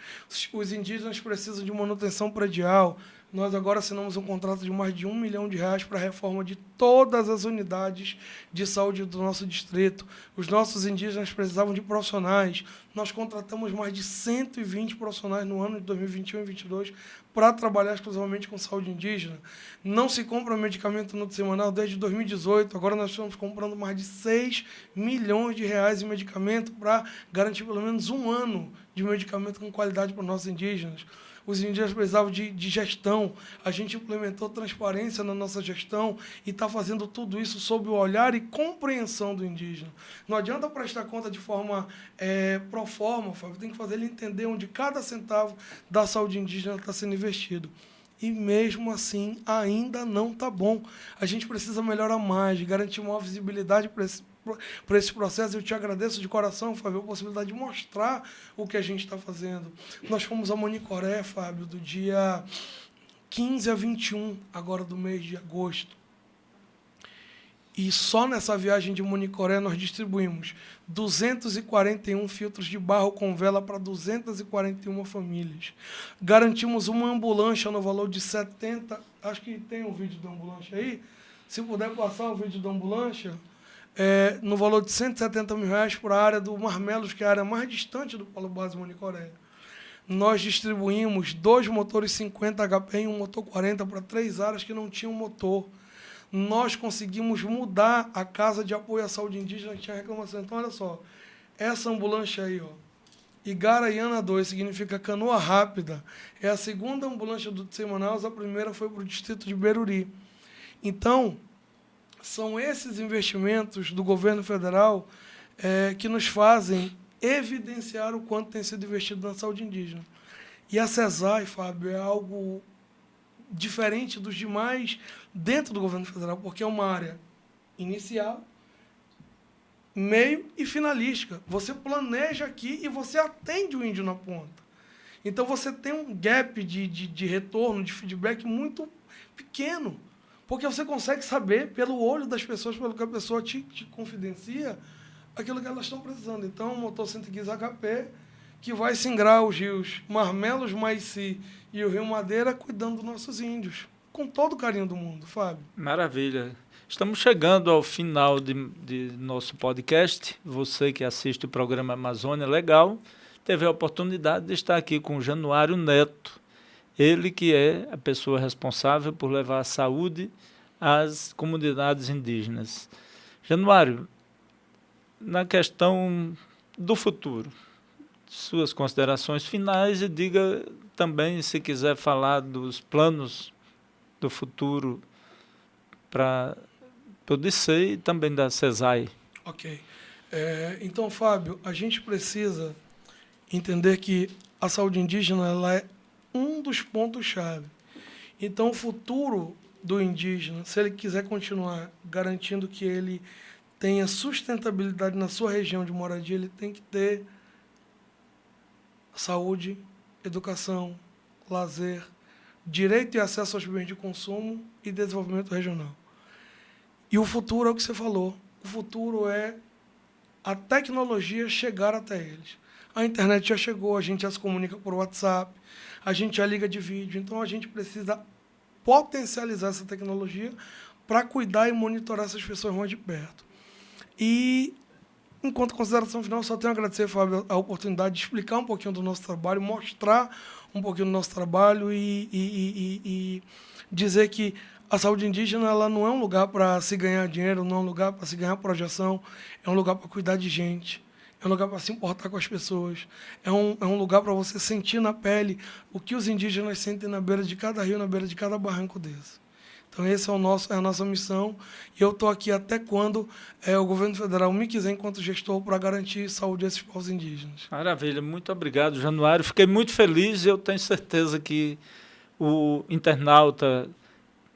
Os indígenas precisam de manutenção predial. Nós agora assinamos um contrato de mais de 1 milhão de reais para a reforma de todas as unidades de saúde do nosso distrito. Os nossos indígenas precisavam de profissionais. Nós contratamos mais de 120 profissionais no ano de 2021 e 2022 para trabalhar exclusivamente com saúde indígena. Não se compra medicamento no DCEI Manaus desde 2018. Agora nós estamos comprando mais de 6 milhões de reais em medicamento para garantir pelo menos um ano de medicamento com qualidade para os nossos indígenas. Os indígenas precisavam de gestão. A gente implementou transparência na nossa gestão e está fazendo tudo isso sob o olhar e compreensão do indígena. Não adianta prestar conta de forma pro forma, Fábio. Tem que fazer ele entender onde cada centavo da saúde indígena está sendo investido. E mesmo assim, ainda não está bom. A gente precisa melhorar mais, garantir maior visibilidade para esse processo. Eu te agradeço de coração, Fábio, a possibilidade de mostrar o que a gente está fazendo. Nós fomos a Monicoré, Fábio, do dia 15 a 21, agora do mês de agosto. E só nessa viagem de Monicoré nós distribuímos 241 filtros de barro com vela para 241 famílias. Garantimos uma ambulância no valor de 70... Acho que tem um vídeo da ambulância aí. Se puder passar o vídeo da ambulância... no valor de 170 mil reais para a área do Marmelos, que é a área mais distante do Polo Base Monicoré. Nós distribuímos 2 motores 50 HP e um motor 40 para 3 áreas que não tinham motor. Nós conseguimos mudar a Casa de Apoio à Saúde Indígena que tinha reclamação. Então, olha só, essa ambulância aí, ó, Igaraiana 2, significa canoa rápida, é a segunda ambulância do DCEI Manaus, a primeira foi para o distrito de Beruri. Então, são esses investimentos do governo federal que nos fazem evidenciar o quanto tem sido investido na saúde indígena. E a CESAI, Fábio, é algo diferente dos demais dentro do governo federal, porque é uma área inicial, meio e finalística. Você planeja aqui e você atende o índio na ponta. Então, você tem um gap de retorno, de feedback muito pequeno, porque você consegue saber, pelo olho das pessoas, pelo que a pessoa te confidencia, aquilo que elas estão precisando. Então, o motor 115 HP, que vai singrar os rios Marmelos, Maici e o Rio Madeira, cuidando dos nossos índios, com todo o carinho do mundo, Fábio. Maravilha. Estamos chegando ao final de nosso podcast. Você que assiste o programa Amazônia Legal, teve a oportunidade de estar aqui com o Januário Neto, ele que é a pessoa responsável por levar a saúde às comunidades indígenas. Januário, na questão do futuro, suas considerações finais e diga também, se quiser falar dos planos do futuro para o DICEI e também da CESAI. Ok. Então, Fábio, a gente precisa entender que a saúde indígena ela é um dos pontos-chave. Então, o futuro do indígena, se ele quiser continuar garantindo que ele tenha sustentabilidade na sua região de moradia, ele tem que ter saúde, educação, lazer, direito e acesso aos bens de consumo e desenvolvimento regional. E o futuro é o que você falou. O futuro é a tecnologia chegar até eles. A internet já chegou, a gente já se comunica por WhatsApp, a gente já liga de vídeo. Então, a gente precisa potencializar essa tecnologia para cuidar e monitorar essas pessoas mais de perto. E, enquanto consideração final, só tenho a agradecer, Fábio, a oportunidade de explicar um pouquinho do nosso trabalho, mostrar um pouquinho do nosso trabalho e dizer que a saúde indígena ela não é um lugar para se ganhar dinheiro, não é um lugar para se ganhar projeção, é um lugar para cuidar de gente, é um lugar para se importar com as pessoas, é um lugar para você sentir na pele o que os indígenas sentem na beira de cada rio, na beira de cada barranco desse. Então, esse é a nossa missão, e eu estou aqui até quando o governo federal me quiser, enquanto gestor, para garantir saúde a esses povos indígenas. Maravilha, muito obrigado, Januário. Fiquei muito feliz e eu tenho certeza que o internauta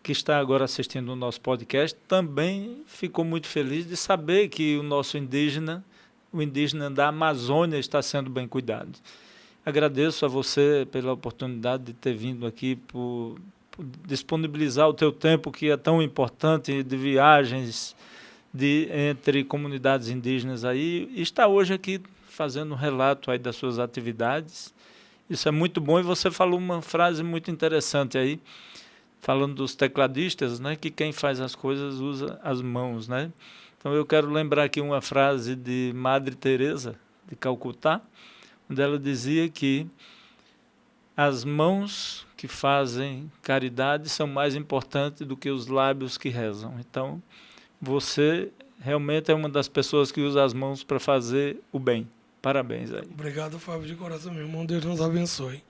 que está agora assistindo o nosso podcast também ficou muito feliz de saber que o nosso indígena, o indígena da Amazônia, está sendo bem cuidado. Agradeço a você pela oportunidade de ter vindo aqui, por disponibilizar o teu tempo, que é tão importante, de viagens entre comunidades indígenas aí, e está hoje aqui fazendo um relato aí das suas atividades. Isso é muito bom, e você falou uma frase muito interessante aí, falando dos tecladistas, né, que quem faz as coisas usa as mãos, né? Então eu quero lembrar aqui uma frase de Madre Teresa de Calcutá, onde ela dizia que as mãos que fazem caridade são mais importantes do que os lábios que rezam. Então, você realmente é uma das pessoas que usa as mãos para fazer o bem. Parabéns aí. Obrigado, Fábio, de coração, meu irmão. Deus nos abençoe.